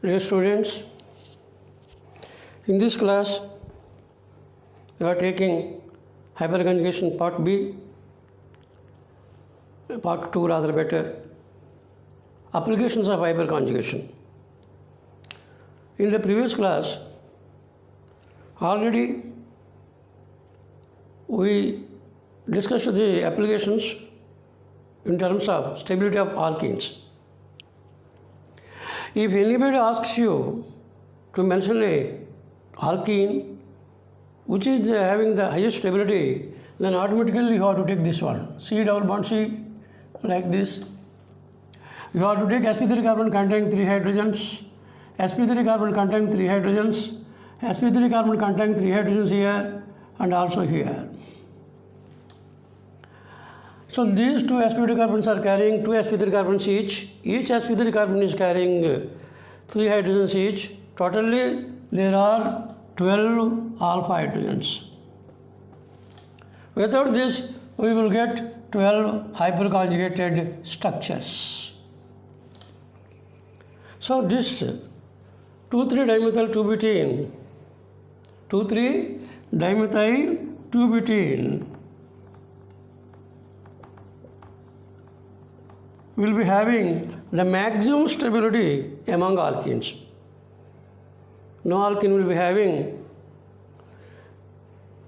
Dear students, in this class we are taking hyperconjugation part B, part 2 rather better, applications of hyperconjugation. In the previous class, already we discussed the applications in terms of stability of alkenes. If anybody asks you to mention a alkene which is having the highest stability, then automatically you have to take this one, C double bond C, like this. You have to take sp3 carbon containing 3 hydrogens, sp3 carbon containing 3 hydrogens, sp3 carbon containing 3 hydrogens here and also here. So these two sp2 carbons are carrying 2 sp3 carbons each. Each sp3 carbon is carrying 3 hydrogens each. Totally there are 12 alpha hydrogens. Without this we will get 12 hyperconjugated structures. So this 2,3-dimethyl 2-butene, 2,3-dimethyl 2-butene will be having the maximum stability among alkenes. No alkene will be having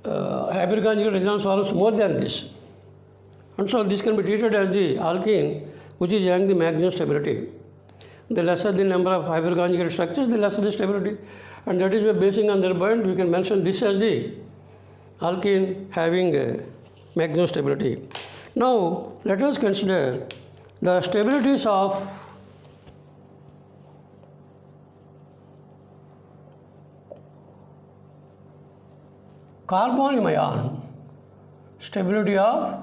hyperconjugate resonance forms more than this. And so this can be treated as the alkene which is having the maximum stability. The lesser the number of hyperconjugate structures, the lesser the stability. And that is why basing on their point, we can mention this as the alkene having maximum stability. Now let us consider the stabilities of carbonium ion. Stability of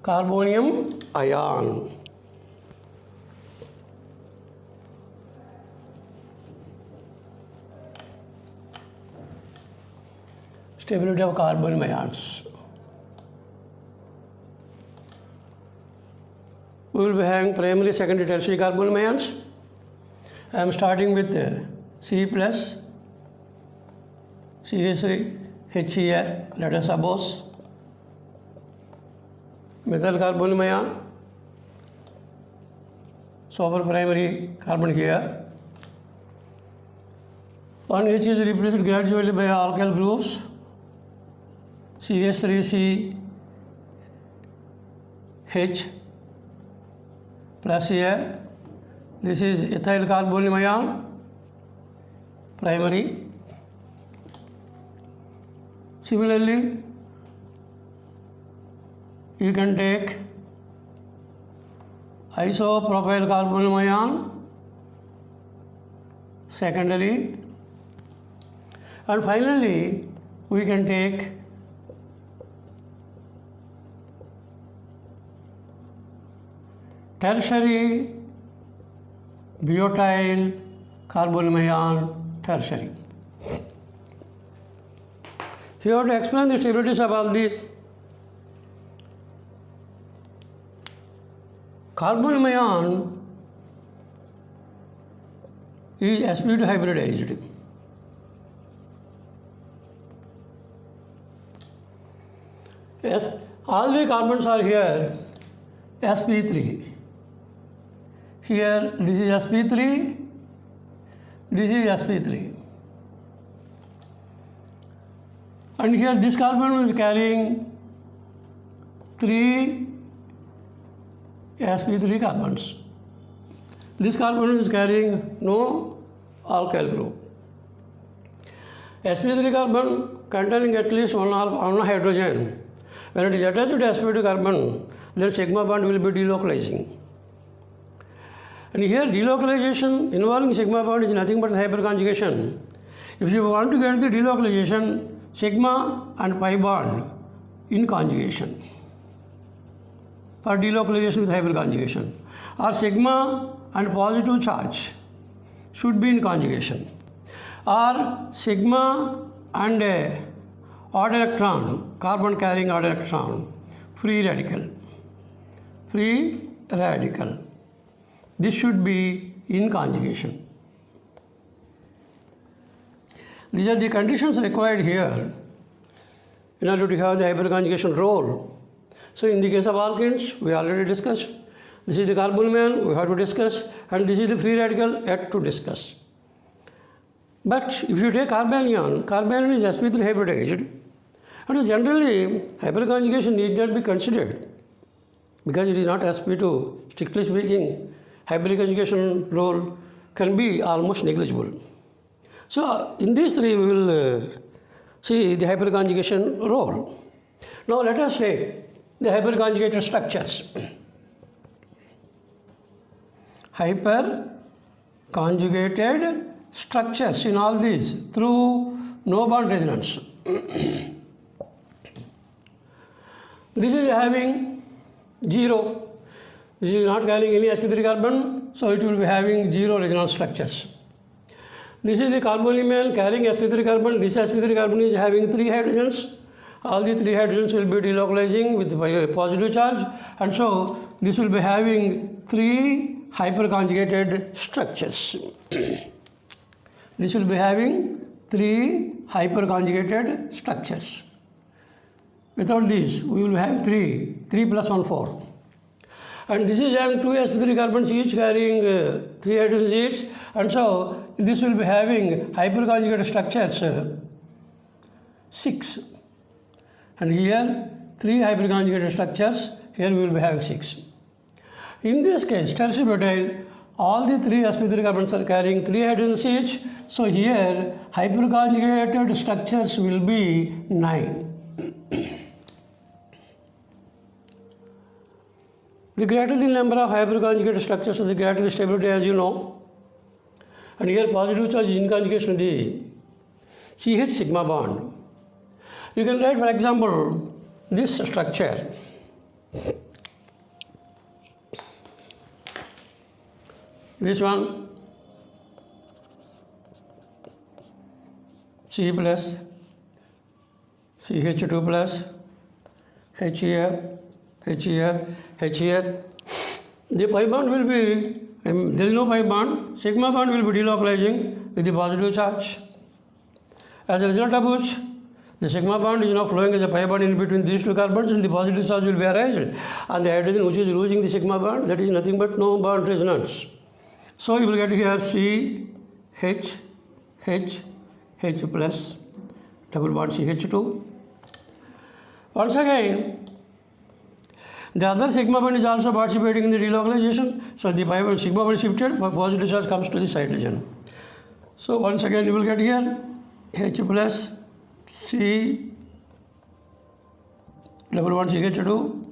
carbonium ion. Stability of carbonium ions. We will be having primary, secondary, tertiary carbonium ions. I am starting with C plus, CH3, H here, let us suppose, methyl carbonium ion, super primary carbon here. One H is replaced gradually by alkyl groups, CH3C, H plus here, this is ethyl carbonium ion, primary. Similarly, you can take isopropyl carbonium ion, secondary, and finally we can take tertiary butyl carbonium ion, tertiary. You have to explain the stabilities of all these. Carbonium ion is sp2 hybridized. Yes, all the carbons are here sp3. Here this is sp3, this is sp3. And here this carbon is carrying 3 sp3 carbons. This carbon is carrying no alkyl group. sp3 carbon containing at least one hydrogen. When it is attached to sp2 carbon, then sigma bond will be delocalizing. And here delocalization involving sigma bond is nothing but hyperconjugation. If you want to get the delocalization, sigma and pi bond in conjugation for delocalization with hyperconjugation, or sigma and positive charge should be in conjugation, or sigma and odd electron, carbon carrying odd electron, free radical. This should be in conjugation. These are the conditions required here in order to have the hyperconjugation role. So in the case of alkenes, we already discussed. This is the carbonyl ion we have to discuss, and this is the free radical yet to discuss. But if you take carbanion is sp3 hybridized, and generally hyperconjugation need not be considered because it is not sp2. Strictly speaking, hyperconjugation role can be almost negligible. So in these three we will see the hyperconjugation role. Now let us take the hyperconjugated structures. Hyperconjugated structures in all these through no bond resonance. This is having 0. This is not carrying any sp3 carbon, so it will be having 0 resonance structures. This is the carbonyl ion carrying sp3 carbon. This sp3 carbon is having 3 hydrogens. All the 3 hydrogens will be delocalizing with a positive charge, and so this will be having 3 hyperconjugated structures. This will be having 3 hyperconjugated structures. Without these, we will have 3 plus 1, 4. And this is having 2 sp3 carbons each carrying 3 hydrogens each, and so this will be having hyperconjugated structures 6. And here 3 hyperconjugated structures, here we will be having 6. In this case, tertiary all the 3 sp3 carbons are carrying 3 hydrogens each, so here hyperconjugated structures will be 9. The greater the number of hyperconjugated structures, the greater the stability, as you know. And here positive charge is in conjugation of the CH sigma bond. You can write, for example, this structure. This one, C plus, CH2 plus, H here, H here, H here. The pi bond will be, there is no pi bond, sigma bond will be delocalizing with the positive charge. As a result of which, the sigma bond is now flowing as a pi bond in between these 2 carbons, and the positive charge will be arised. And the hydrogen which is losing the sigma bond, that is nothing but no bond resonance. So you will get here C, H, H, H plus, double bond CH2. Once again, the other sigma bond is also participating in the delocalization. So the pi bond, sigma bond is shifted, but positive charge comes to this hydrogen. So once again you will get here H plus C, double bond CH2.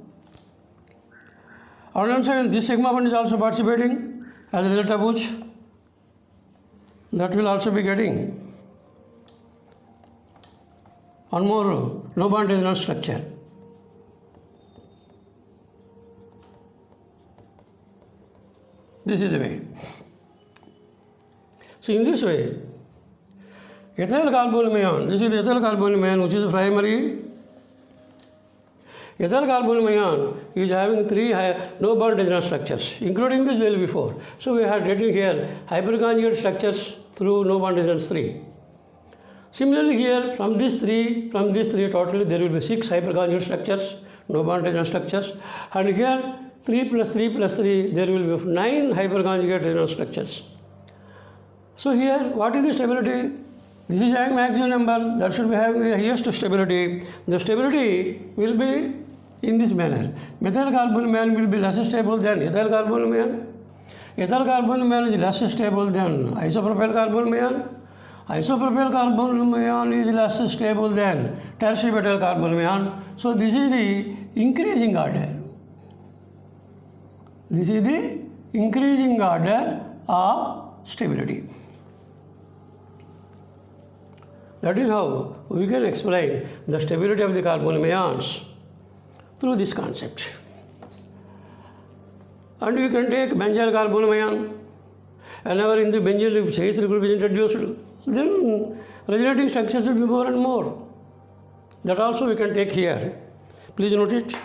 And once again this sigma bond is also participating, as a result of which that will also be getting one more no bond resonance structure. This is the way. So in this way, ethyl carbonyl ion, this is the ethyl carbonyl ion which is primary. Ethyl carbonyl ion is having 3 no bond resonance structures, including this there will be 4. So we have written here hyperconjugated structures through no bond resonance 3. Similarly here from these three totally there will be 6 hyperconjugate structures, no bond resonance structures, and here 3 plus 3 plus 3 there will be 9 hyperconjugate resonance structures. So here what is the stability? This is having maximum number, that should be having the highest stability. The stability will be in this manner. Methyl carbonyl ion will be less stable than ethyl carbonyl ion. Ethyl carbonyl ion is less stable than isopropyl carbonyl ion. Isopropyl carbonyl ion is less stable than tertiary methyl carbonyl ion. So this is the increasing order. This is the increasing order of stability. That is how we can explain the stability of the carbonyl ions through this concept. And you can take benzyl carbonyl ion. Whenever in the benzyl CH3 group is introduced, then resonating structures will be more and more. That also we can take here. Please note it.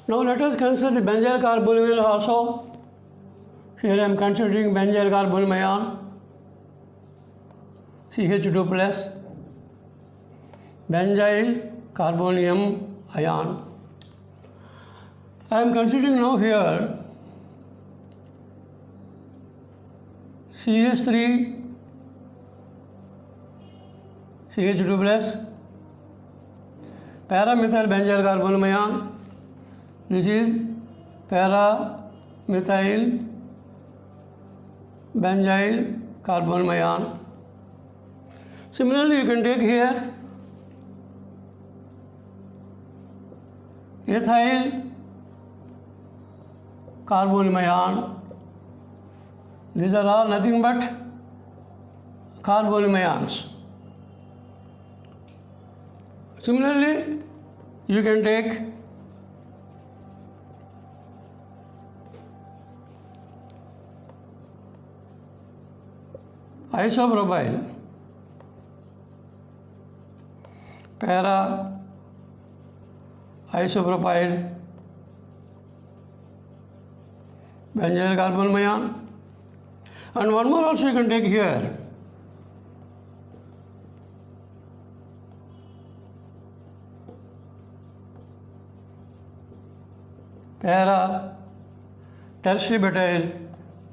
Now let us consider the benzyl carbonyl also. Here I am considering benzyl carbonyl ion, CH2 plus, benzyl carbonium ion. I am considering now here CH3, CH2 plus, para-methyl benzyl carbonyl ion. This is para-methyl benzyl carbonyl ion. Similarly, you can take here ethyl carbonyl ion. These are all nothing but carbonyl ions. Similarly, you can take isopropyl, para isopropyl benzyl carbonyl ion, and one more also you can take here para tertiary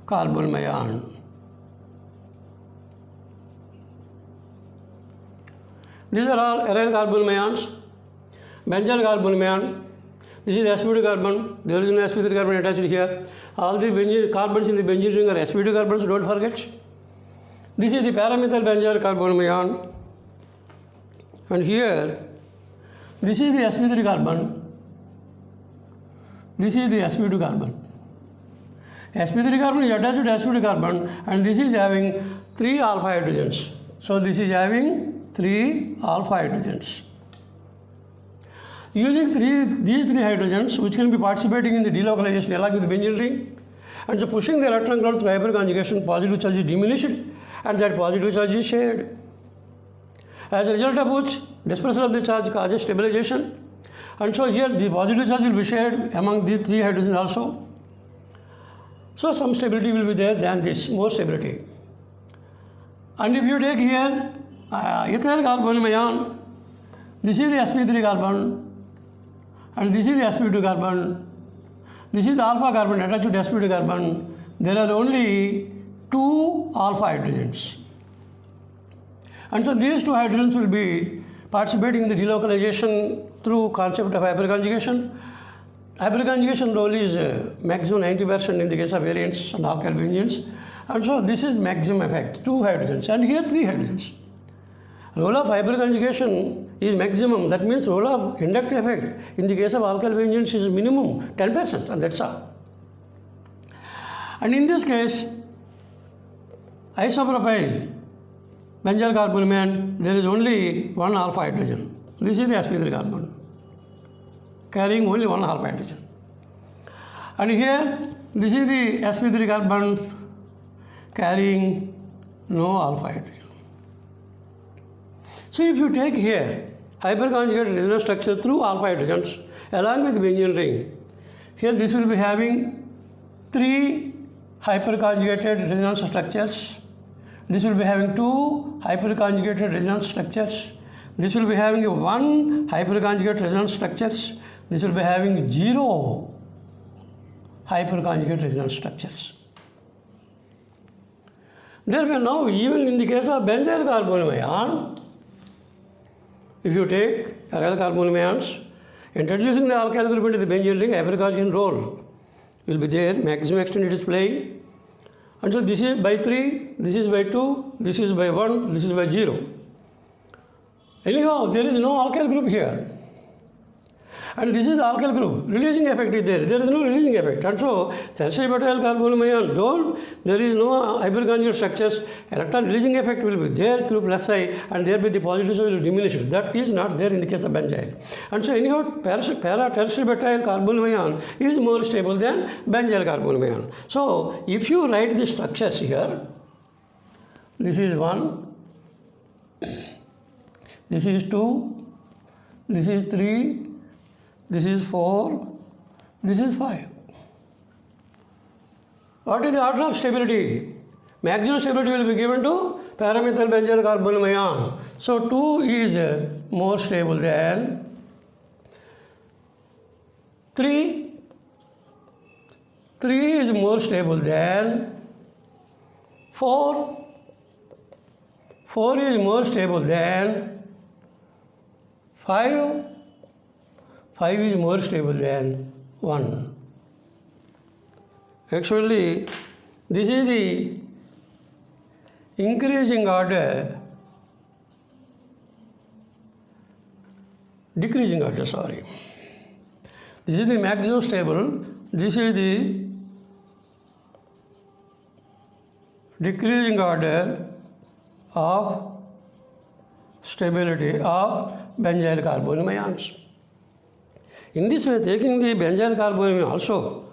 carbonyl ion. These are all aryl carbonyl ions. Benzyl carbonyl ion. This is sp2 carbon. There is no sp3 carbon attached here. All the benzene carbons in the benzene ring are sp2 carbons, don't forget. This is the para-methyl benzyl carbonyl ion. And here, this is the sp3 carbon. This is the sp2 carbon. sp3 carbon is attached to sp2 carbon, and this is having 3 alpha hydrogens. So this is having 3 alpha hydrogens. Using these three hydrogens, which can be participating in the delocalization along with the benzene ring, and so pushing the electron cloud through hyperconjugation, positive charge is diminished and that positive charge is shared. As a result of which, dispersal of the charge causes stabilization, and so here the positive charge will be shared among these three hydrogens also. So some stability will be there than this, more stability. And if you take here ethyl carbonyl ion, this is the sp3 carbon, and this is the sp2 carbon. This is the alpha carbon attached to the sp2 carbon. There are only 2 alpha hydrogens. And so these 2 hydrogens will be participating in the delocalization through concept of hyperconjugation. Hyperconjugation role is maximum 90% in the case of variants and alkyl benzenes. And so this is maximum effect, 2 hydrogens, and here 3 hydrogens. Role of hyperconjugation is maximum. That means role of inductive effect in the case of alkyl benzenes is minimum 10%, and that's all. And in this case, isopropyl benzyl carbonyl ion, there is only 1 alpha hydrogen. This is the sp3 carbon carrying only 1 alpha hydrogen. And here, this is the sp3 carbon carrying no alpha hydrogen. So if you take here hyperconjugated resonance structure through alpha hydrogens along with the benzene ring, here this will be having 3 hyperconjugated resonance structures. This will be having 2 hyperconjugated resonance structures. This will be having 1 hyperconjugated resonance structures. This will be having 0 hyperconjugated resonance structures. Therefore, now even in the case of benzyl carbonyl ion, if you take aryl carbonyl ions, introducing the alkyl group into the benzene ring, hyperconjugation role will be there, maximum extent it is playing. And so this is by 3, this is by 2, this is by 1, this is by 0. Anyhow, there is no alkyl group here. And this is the alkyl group. Releasing effect is there. There is no releasing effect. And so, tertiary butyl carbonyl ion, though there is no hyperconjugate structures, electron releasing effect will be there through plus I, and there will be the positive charge will diminish. That is not there in the case of benzyl. And so, anyhow, para-tertiary butyl carbonyl ion is more stable than benzyl carbonyl ion. So, if you write the structures here, this is 1, this is 2, this is 3, this is 4, This is 5. What is the order of stability? Maximum stability will be given to paramethyl benzyl carbonyl ion. So 2 is more stable than 3. 3 is more stable than 4. 4 is more stable than 5. 5 is more stable than 1. Actually, this is the increasing order, decreasing order, sorry. This is the maximum stable, this is the decreasing order of stability of benzyl carbonyl ions. In this way, taking the benzyl carbonyl also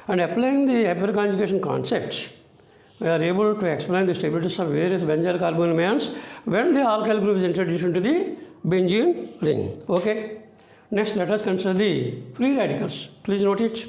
and applying the Haber conjugation concepts, we are able to explain the stabilities of various benzyl carbonyl ions when the alkyl group is introduced into the benzene ring. Okay. Next, let us consider the free radicals. Please note it.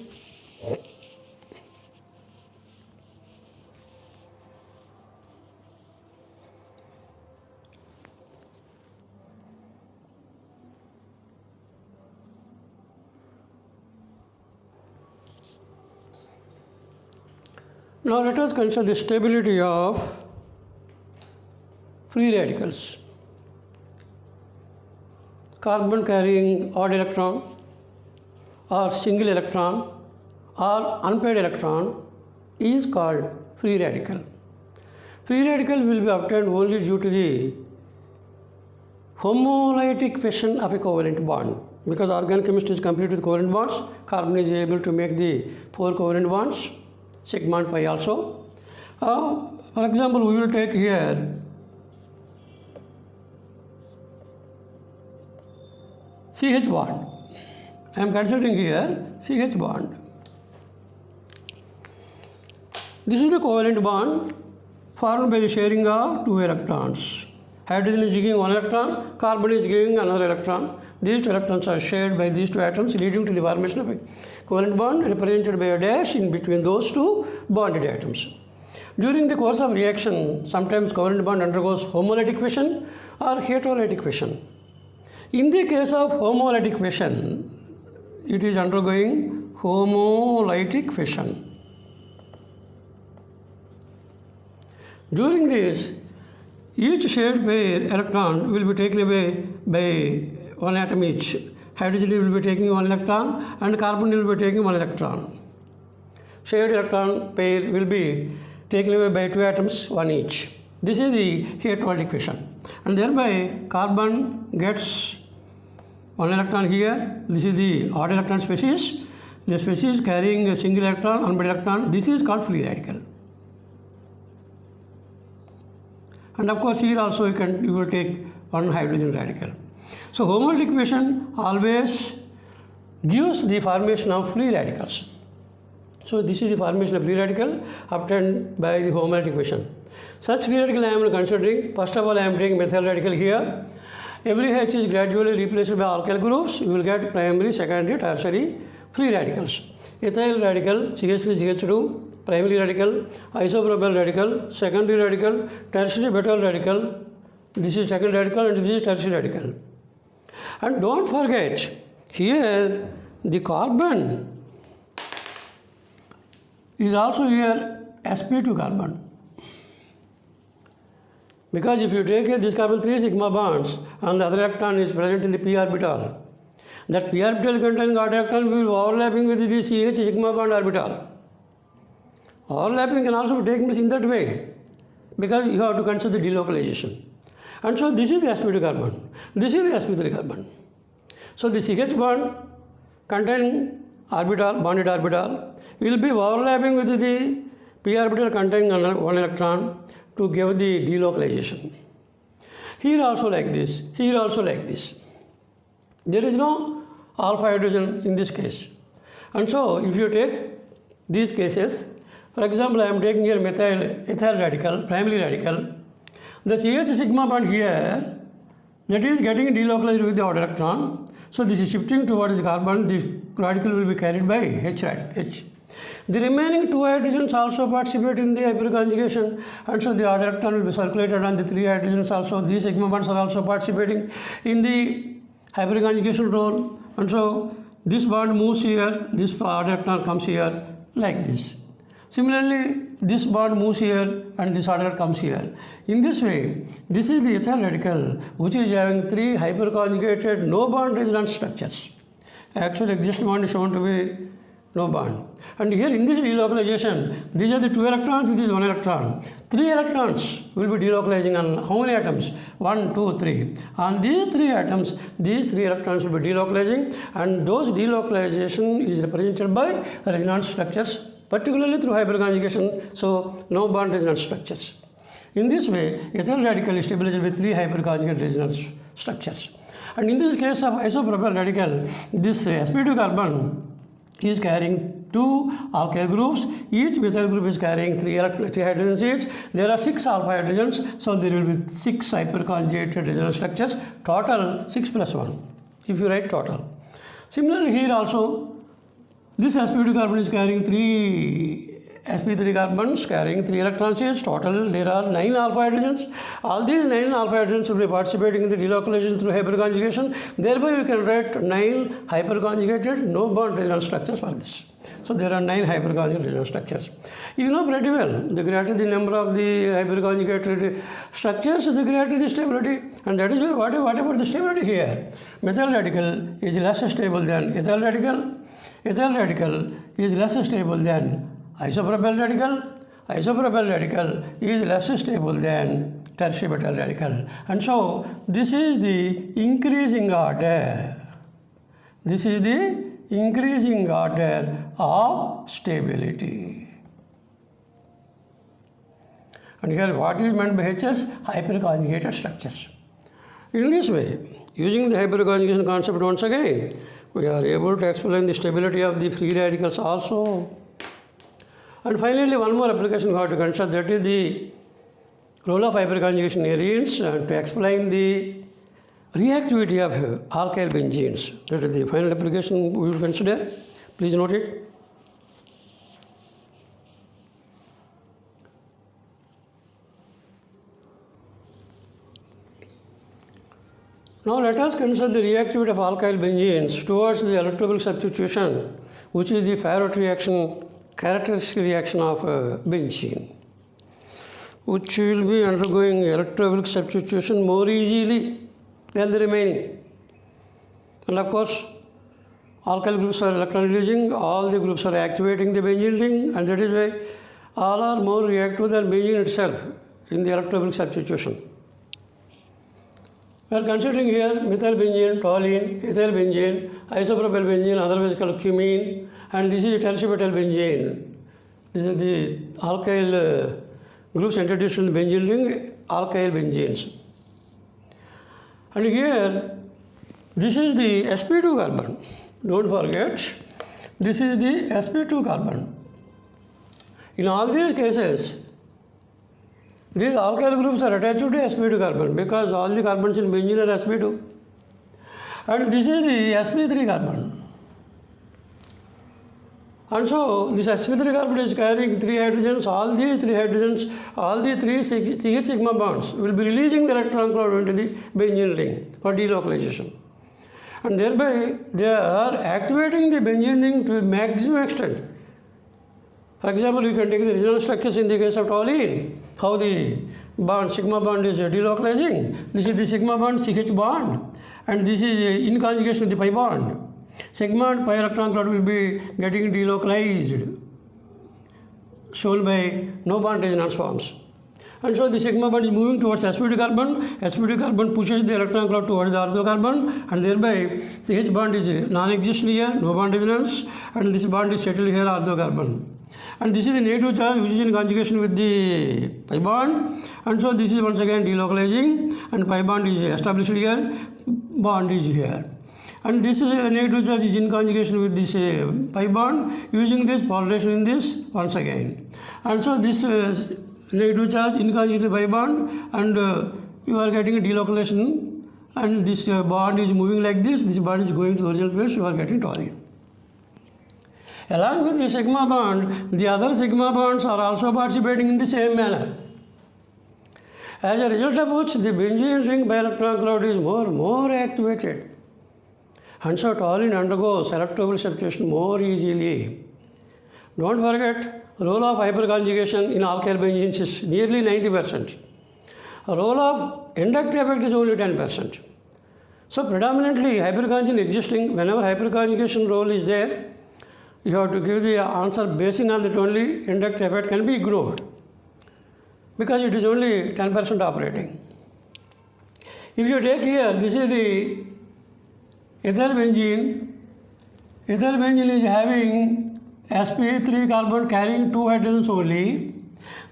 Now let us consider the stability of free radicals. Carbon carrying odd electron or single electron or unpaired electron is called free radical. Free radical will be obtained only due to the homolytic fission of a covalent bond. Because organic chemistry is complete with covalent bonds, carbon is able to make the 4 covalent bonds, sigma and pi also. For example, we will take here CH bond. I am considering here CH bond. This is the covalent bond formed by the sharing of 2 electrons. Hydrogen is giving 1 electron, carbon is giving another electron. These 2 electrons are shared by these 2 atoms, leading to the formation of a covalent bond represented by a dash in between those 2 bonded atoms. During the course of reaction, sometimes covalent bond undergoes homolytic fission or heterolytic fission. In the case of homolytic fission, it is undergoing homolytic fission. During this, each shared pair electron will be taken away by 1 atom each. Hydrogen will be taking 1 electron and carbon will be taking 1 electron. Shared electron pair will be taken away by 2 atoms, 1 each. This is the heterolytic fission. And thereby carbon gets 1 electron here. This is the odd electron species. The species carrying a single electron, unpaired electron. This is called free radical. And of course here also you will take 1 hydrogen radical. So homolytic fission always gives the formation of free radicals. So this is the formation of free radical obtained by the homolytic fission. Such free radical I am considering. First of all, I am taking methyl radical here. Every H is gradually replaced by alkyl groups. You will get primary, secondary, tertiary free radicals. Ethyl radical, CH3, CH2, primary radical, isopropyl radical, secondary radical, tertiary butyl radical. This is second radical and this is tertiary radical. And don't forget, here the carbon is also here sp2 carbon. Because if you take this carbon 3 sigma bonds and the other electron is present in the p orbital, that p orbital containing odd electron will be overlapping with the CH sigma bond orbital. Overlapping can also be taken place in that way because you have to consider the delocalization. And so this is the sp2 carbon, this is the sp3 carbon. So the CH bond containing orbital, bonded orbital, will be overlapping with the p orbital containing 1 electron to give the delocalization. Here also like this, here also like this. There is no alpha hydrogen in this case. And so if you take these cases, for example, I am taking here ethyl radical, primary radical. The CH sigma bond here, that is getting delocalized with the odd electron. So this is shifting towards the carbon, the radical will be carried by H. The remaining 2 hydrogens also participate in the hyperconjugation, and so the odd electron will be circulated, and the 3 hydrogens also, these sigma bonds are also participating in the hyperconjugation role, and so this bond moves here, this odd electron comes here like this. Similarly, this bond moves here and this order comes here. In this way, this is the ethyl radical which is having 3 hyperconjugated no bond resonance structures. Actually, existing bond is shown to be no bond. And here in this delocalization, these are the 2 electrons, this is 1 electron. 3 electrons will be delocalizing on how many atoms? 1, 2, 3. On these 3 atoms, these 3 electrons will be delocalizing, and those delocalization is represented by resonance structures, particularly through hyperconjugation, so no bond resonance structures. In this way, ethyl radical is stabilized with 3 hyperconjugate resonance structures. And in this case of isopropyl radical, this sp2 carbon is carrying 2 alkyl groups. Each methyl group is carrying 3 hydrogens each. There are 6 alpha hydrogens, so there will be 6 hyperconjugated resonance structures. Total 6 plus 1, if you write total. Similarly, here also, this sp2 carbon is carrying 3 sp3 carbons carrying 3 electrons each. Total there are 9 alpha hydrogens. All these 9 alpha hydrogens will be participating in the delocalization through hyperconjugation. Thereby we can write 9 hyperconjugated no bond resonance structures for this. So there are 9 hyperconjugated resonance structures. You know pretty well, the greater the number of the hyperconjugated structures, the greater the stability. And that is why what about the stability here? Methyl radical is less stable than ethyl radical. Ethyl radical is less stable than isopropyl radical. Isopropyl radical is less stable than tertiary radical. And so this is the increasing order. This is the increasing order of stability. And here what is meant by HS? Hyperconjugated structures. In this way, using the hyperconjugation concept once again, we are able to explain the stability of the free radicals also. And finally, one more application we have to consider, that is the role of hyperconjugation arenes to explain the reactivity of alkyl benzenes. That is the final application we will consider. Please note it. Now let us consider the reactivity of alkyl benzenes towards the electrophilic substitution, which is the Fayot reaction, characteristic reaction of benzene, which will be undergoing electrophilic substitution more easily than the remaining. And of course, alkyl groups are electron releasing, all the groups are activating the benzene ring, and that is why all are more reactive than benzene itself in the electrophilic substitution. We are considering here methyl benzene, toluene, ethyl benzene, isopropyl benzene, otherwise called cumene, and this is tertiary benzene. This is the alkyl groups introduced in the benzene ring, alkyl benzenes. And here, this is the sp2 carbon. Don't forget, this is the sp2 carbon. In all these cases, these alkyl groups are attached to sp2 carbon because all the carbons in benzene are sp2. And this is the sp3 carbon. And so this sp3 carbon is carrying 3 hydrogens. All these 3 hydrogens, all the 3 CH sigma bonds will be releasing the electron cloud into the benzene ring for delocalization. And thereby they are activating the benzene ring to a maximum extent. For example, we can take the resonance structures in the case of toluene, how the bond, sigma bond is delocalizing. This is the sigma bond, CH bond, and this is in conjugation with the pi bond. Sigma and pi electron cloud will be getting delocalized, shown by no bond resonance forms. And so the sigma bond is moving towards sp2 carbon. sp2 carbon pushes the electron cloud towards the ortho carbon, and thereby CH bond is non-existent here, no bond resonance, and this bond is settled here, ortho carbon. And this is the negative charge which is in conjugation with the pi bond, and so this is once again delocalizing, and pi bond is established here, bond is here. And this is a negative charge is in conjugation with this pi bond, using this polarization in this once again. And so this negative charge in conjugation with pi bond, and you are getting a delocalization and this bond is moving like this bond is going to the original place, you are getting toluene. Along with the sigma bond, the other sigma bonds are also participating in the same manner. As a result of which, the benzene ring by electron cloud is more activated. And so toluene undergoes electrophile substitution more easily. Don't forget, role of hyperconjugation in alkyl benzenes is nearly 90%. Role of inductive effect is only 10%. So predominantly hyperconjugation existing, whenever hyperconjugation role is there, you have to give the answer basing on that only. Inductive effect can be ignored because it is only 10% operating. If you take here, this is the ethyl benzene. Ethyl benzene is having sp3 carbon carrying 2 hydrogens only.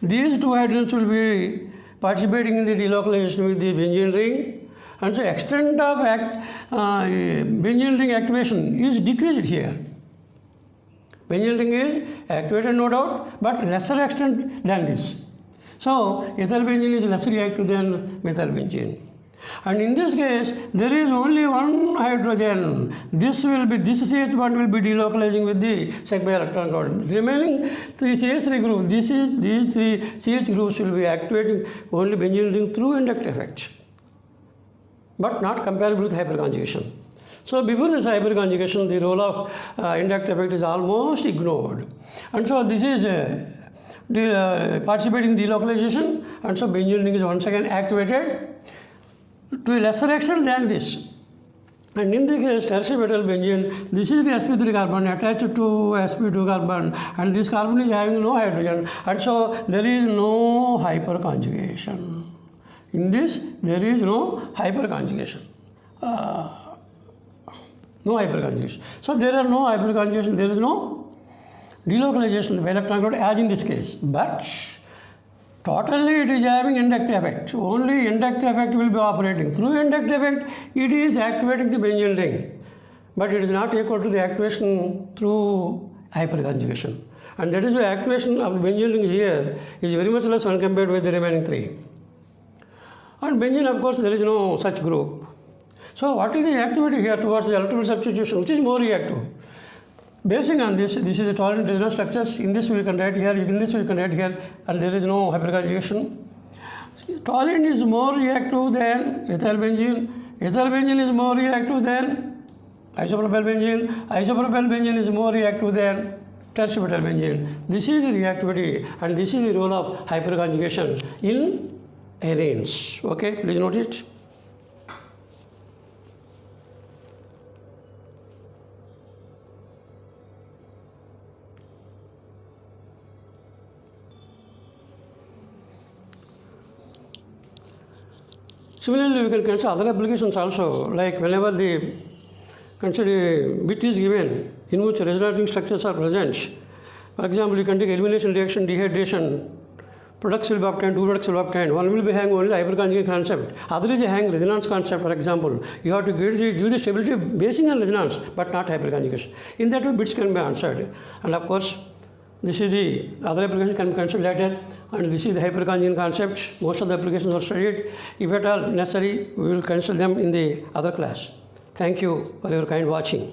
These 2 hydrogens will be participating in the delocalization with the benzene ring, and so extent of benzene ring activation is decreased here. Benzene ring is activated, no doubt, but lesser extent than this. So ethyl benzene is less reactive than methyl benzene. And in this case, there is only one hydrogen. This CH bond will be delocalizing with the sigma electron cloud. The remaining 3 CH3 groups, these 3 CH groups will be activating only benzene ring through inductive effect, but not comparable with hyperconjugation. So before this hyperconjugation, the role of inductive effect is almost ignored. And so this is participating in delocalization, and so benzene ring is once again activated to a lesser extent than this. And in the case tertiary metal benzene, this is the sp3 carbon attached to sp2 carbon, and this carbon is having no hydrogen, and so there is no hyperconjugation. In this, there is no hyperconjugation. No hyperconjugation. So there are no hyperconjugation, there is no delocalization of the electron cloud as in this case. But totally it is having inductive effect. Only inductive effect will be operating. Through inductive effect, it is activating the benzene ring. But it is not equal to the activation through hyperconjugation. And that is why activation of the benzene ring here is very much less when compared with the remaining 3. And benzene, of course, there is no such group. So what is the activity here towards the electrophile substitution, which is more reactive? Basing on this is the tolerant resonance structures. In this we can write here, in this we can write here, and there is no hyperconjugation. Toluene is more reactive than ethyl benzene. Ethyl benzene is more reactive than isopropyl benzene. Isopropyl benzene is more reactive than tertiary metal benzene. This is the reactivity, and this is the role of hyperconjugation in arenes. Okay, please note it. Similarly, we can consider other applications also, like whenever the bit is given in which resonating structures are present. For example, you can take elimination reaction, dehydration, products will be obtained, two products will be obtained. One will be having only hyperconjugate concept, other is having resonance concept, for example. You have to give the stability basing on resonance, but not hyperconjugation. In that way, bits can be answered. And of course, this is the other application can be considered later, and this is the hyperconjugate concept. Most of the applications are studied. If at all necessary, we will consider them in the other class. Thank you for your kind watching.